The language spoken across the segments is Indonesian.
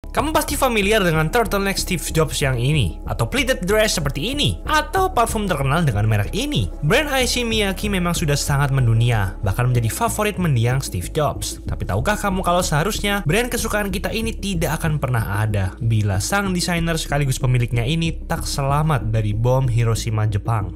Kamu pasti familiar dengan turtleneck Steve Jobs yang ini, atau pleated dress seperti ini, atau parfum terkenal dengan merek ini. Brand Issey Miyake memang sudah sangat mendunia, bahkan menjadi favorit mendiang Steve Jobs. Tapi tahukah kamu kalau seharusnya brand kesukaan kita ini tidak akan pernah ada bila sang desainer sekaligus pemiliknya ini tak selamat dari bom Hiroshima, Jepang.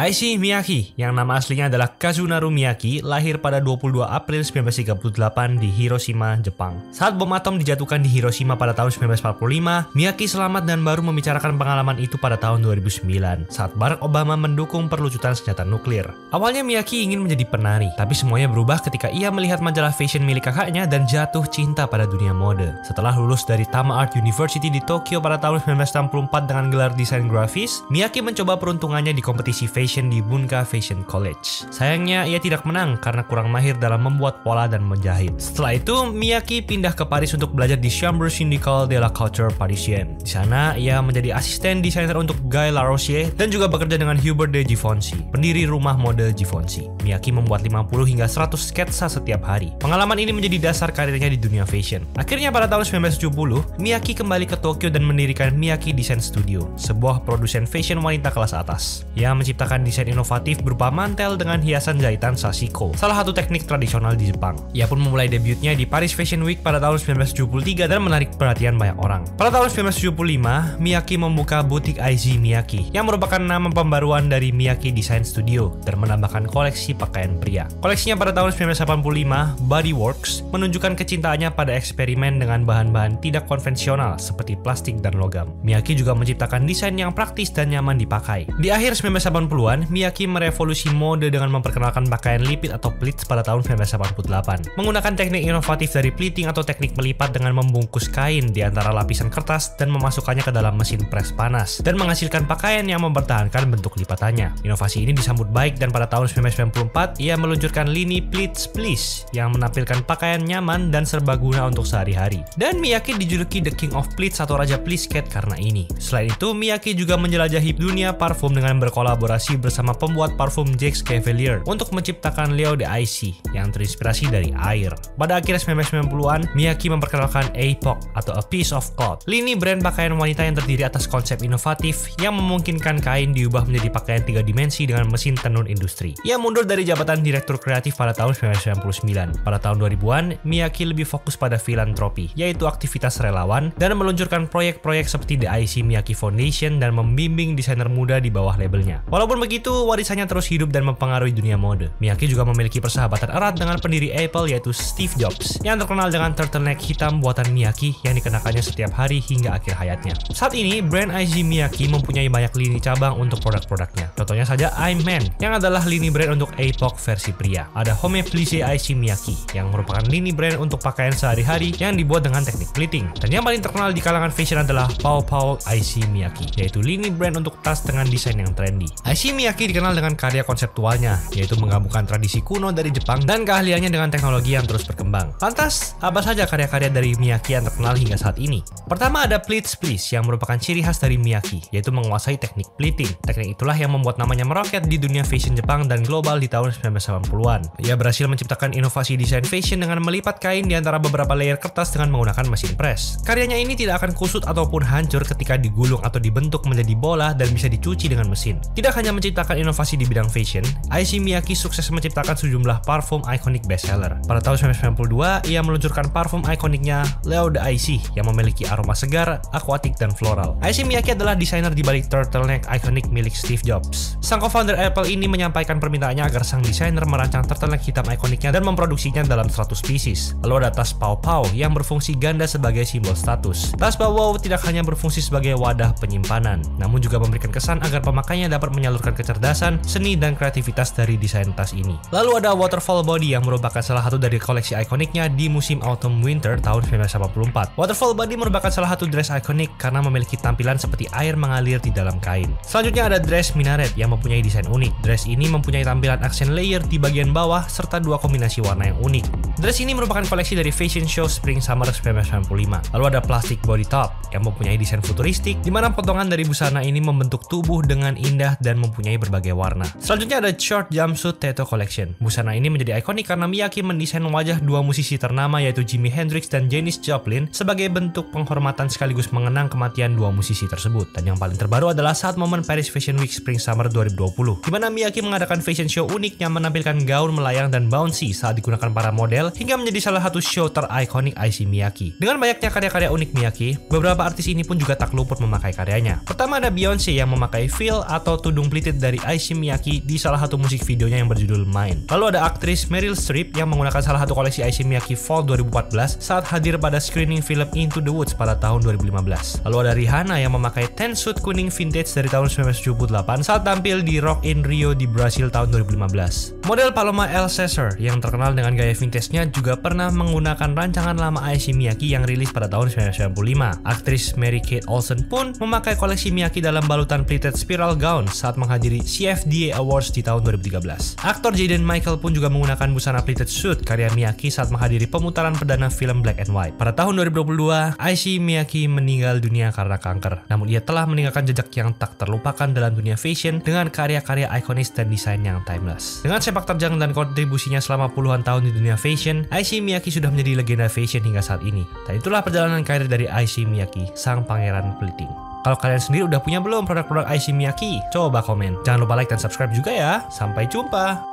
Issey Miyake, yang nama aslinya adalah Kazunari Miyake, lahir pada 22 April 1938 di Hiroshima, Jepang. Saat bom atom dijatuhkan di Hiroshima pada tahun 1945, Miyake selamat dan baru membicarakan pengalaman itu pada tahun 2009, saat Barack Obama mendukung perlucutan senjata nuklir. Awalnya Miyake ingin menjadi penari, tapi semuanya berubah ketika ia melihat majalah fashion milik kakaknya dan jatuh cinta pada dunia mode. Setelah lulus dari Tama Art University di Tokyo pada tahun 1964 dengan gelar desain grafis, Miyake mencoba peruntungannya di kompetisi fashion di Bunka Fashion College. Sayangnya ia tidak menang karena kurang mahir dalam membuat pola dan menjahit. Setelah itu, Miyake pindah ke Paris untuk belajar di Chambre Syndicale de la Couture Parisienne. Di sana, ia menjadi asisten desainer untuk Guy Laroche dan juga bekerja dengan Hubert de Givenchy, pendiri rumah mode Givenchy. Miyake membuat 50 hingga 100 sketsa setiap hari. Pengalaman ini menjadi dasar karirnya di dunia fashion. Akhirnya pada tahun 1970, Miyake kembali ke Tokyo dan mendirikan Miyake Design Studio, sebuah produsen fashion wanita kelas atas. Ia menciptakan desain inovatif berupa mantel dengan hiasan jahitan sashiko, salah satu teknik tradisional di Jepang. Ia pun memulai debutnya di Paris Fashion Week pada tahun 1973 dan menarik perhatian banyak orang. Pada tahun 1975, Miyake membuka butik Issey Miyake, yang merupakan nama pembaruan dari Miyake Design Studio dan menambahkan koleksi pakaian pria. Koleksinya pada tahun 1985, Body Works, menunjukkan kecintaannya pada eksperimen dengan bahan-bahan tidak konvensional seperti plastik dan logam. Miyake juga menciptakan desain yang praktis dan nyaman dipakai. Di akhir 1980-an, Miyake merevolusi mode dengan memperkenalkan pakaian lipit atau pleats pada tahun 1988. Menggunakan teknik inovatif dari pleating atau teknik melipat dengan membungkus kain di antara lapisan kertas dan memasukkannya ke dalam mesin pres panas dan menghasilkan pakaian yang mempertahankan bentuk lipatannya. Inovasi ini disambut baik dan pada tahun 1994 ia meluncurkan lini Pleats Please yang menampilkan pakaian nyaman dan serbaguna untuk sehari-hari. Dan Miyake dijuluki The King of Pleats atau Raja Pleatsket karena ini. Selain itu, Miyake juga menjelajahi dunia parfum dengan berkolaborasi bersama pembuat parfum Jacques Cavalier untuk menciptakan L'Eau de Issey yang terinspirasi dari air. Pada akhir 1990-an, Miyake memperkenalkan Epoch atau A Piece of Cloth, lini brand pakaian wanita yang terdiri atas konsep inovatif yang memungkinkan kain diubah menjadi pakaian 3 dimensi dengan mesin tenun industri. Ia mundur dari jabatan direktur kreatif pada tahun 1999. Pada tahun 2000-an, Miyake lebih fokus pada filantropi, yaitu aktivitas relawan, dan meluncurkan proyek-proyek seperti The Issey Miyake Foundation dan membimbing desainer muda di bawah labelnya. Walaupun begitu, warisannya terus hidup dan mempengaruhi dunia mode. Miyake juga memiliki persahabatan erat dengan pendiri Apple yaitu Steve Jobs, yang terkenal dengan turtleneck hitam buatan Miyake yang dikenakannya setiap hari hingga akhir hayatnya. Saat ini, brand Issey Miyake mempunyai banyak lini cabang untuk produk-produknya. Contohnya saja I'm Man, yang adalah lini brand untuk Epoch versi pria. Ada Homme Plissé Issey Miyake, yang merupakan lini brand untuk pakaian sehari-hari yang dibuat dengan teknik pleating. Dan yang paling terkenal di kalangan fashion adalah Pau Pau Issey Miyake, yaitu lini brand untuk tas dengan desain yang trendy. Issey Miyake dikenal dengan karya konseptualnya, yaitu menggabungkan tradisi kuno dari Jepang dan keahliannya dengan teknologi yang terus berkembang. Lantas, apa saja karya-karya dari Miyake yang terkenal hingga saat ini? Pertama ada Pleats Please, yang merupakan ciri khas dari Miyake, yaitu menguasai teknik pleating. Teknik itulah yang membuat namanya meroket di dunia fashion Jepang dan global di tahun 1980-an. Ia berhasil menciptakan inovasi desain fashion dengan melipat kain di antara beberapa layer kertas dengan menggunakan mesin press. Karyanya ini tidak akan kusut ataupun hancur ketika digulung atau dibentuk menjadi bola dan bisa dicuci dengan mesin. Tidak hanya menciptakan inovasi di bidang fashion, Issey Miyake sukses menciptakan sejumlah parfum ikonik bestseller. Pada tahun 1992, ia meluncurkan parfum ikoniknya L'Eau de Issey yang memiliki aroma segar, aquatic, dan floral. Issey Miyake adalah desainer di balik turtleneck ikonik milik Steve Jobs. Sang co-founder Apple ini menyampaikan permintaannya agar sang desainer merancang turtleneck hitam ikoniknya dan memproduksinya dalam 100 pieces. Lalu ada tas Pau Pau yang berfungsi ganda sebagai simbol status. Tas Pau Pau tidak hanya berfungsi sebagai wadah penyimpanan, namun juga memberikan kesan agar pemakainya dapat menyalurkan kecerdasan, seni, dan kreativitas dari desain tas ini. Lalu ada Waterfall Body yang merupakan salah satu dari koleksi ikoniknya di musim Autumn Winter tahun 1984. Waterfall Body merupakan salah satu dress ikonik karena memiliki tampilan seperti air mengalir di dalam kain. Selanjutnya ada dress Minaret yang mempunyai desain unik. Dress ini mempunyai tampilan aksen layer di bagian bawah serta dua kombinasi warna yang unik. Dress ini merupakan koleksi dari Fashion Show Spring Summer 1995. Lalu ada plastic body top yang mempunyai desain futuristik, di mana potongan dari busana ini membentuk tubuh dengan indah dan mempunyai berbagai warna. Selanjutnya ada short jumpsuit Tattoo Collection. Busana ini menjadi ikonik karena Miyake mendesain wajah dua musisi ternama yaitu Jimi Hendrix dan Janis Joplin sebagai bentuk penghormatan sekaligus mengenang kematian dua musisi tersebut. Dan yang paling terbaru adalah saat momen Paris Fashion Week Spring Summer 2020, di mana Miyake mengadakan fashion show unik yang menampilkan gaun melayang dan bouncy saat digunakan para model hingga menjadi salah satu show terikonik IC Miyake. Dengan banyaknya karya-karya unik Miyake, beberapa artis ini pun juga tak luput memakai karyanya. Pertama ada Beyoncé yang memakai veil atau tudung pleated dari IC Miyake di salah satu musik videonya yang berjudul Mine. Lalu ada aktris Meryl Streep yang menggunakan salah satu koleksi IC Miyake Fall 2014 saat hadir pada screening film Into the Woods pada tahun 2015. Lalu ada Rihanna yang memakai tan suit kuning vintage dari tahun 1978 saat tampil di Rock in Rio di Brasil tahun 2015. Model Paloma El Cesar yang terkenal dengan gaya vintage-nya juga pernah menggunakan rancangan lama IC Miyake yang rilis pada tahun 1995. Aktris Mary-Kate Olsen pun memakai koleksi Miyake dalam balutan pleated spiral gown saat menghadiri CFDA Awards di tahun 2013. Aktor Jaden Michael pun juga menggunakan busana pleated suit karya Miyake saat menghadiri pemutaran perdana film Black and White. Pada tahun 2022, IC Miyake meninggal dunia karena kanker. Namun ia telah meninggalkan jejak yang tak terlupakan dalam dunia fashion dengan karya-karya ikonis dan desain yang timeless. Dengan sepak terjang dan kontribusinya selama puluhan tahun di dunia fashion, IC Miyake sudah menjadi legenda fashion hingga saat ini. Dan itulah perjalanan karir dari IC Miyake, sang pangeran pleating. Kalau kalian sendiri udah punya belum produk-produk IC Miyake? Coba komen. Jangan lupa like dan subscribe juga ya. Sampai jumpa!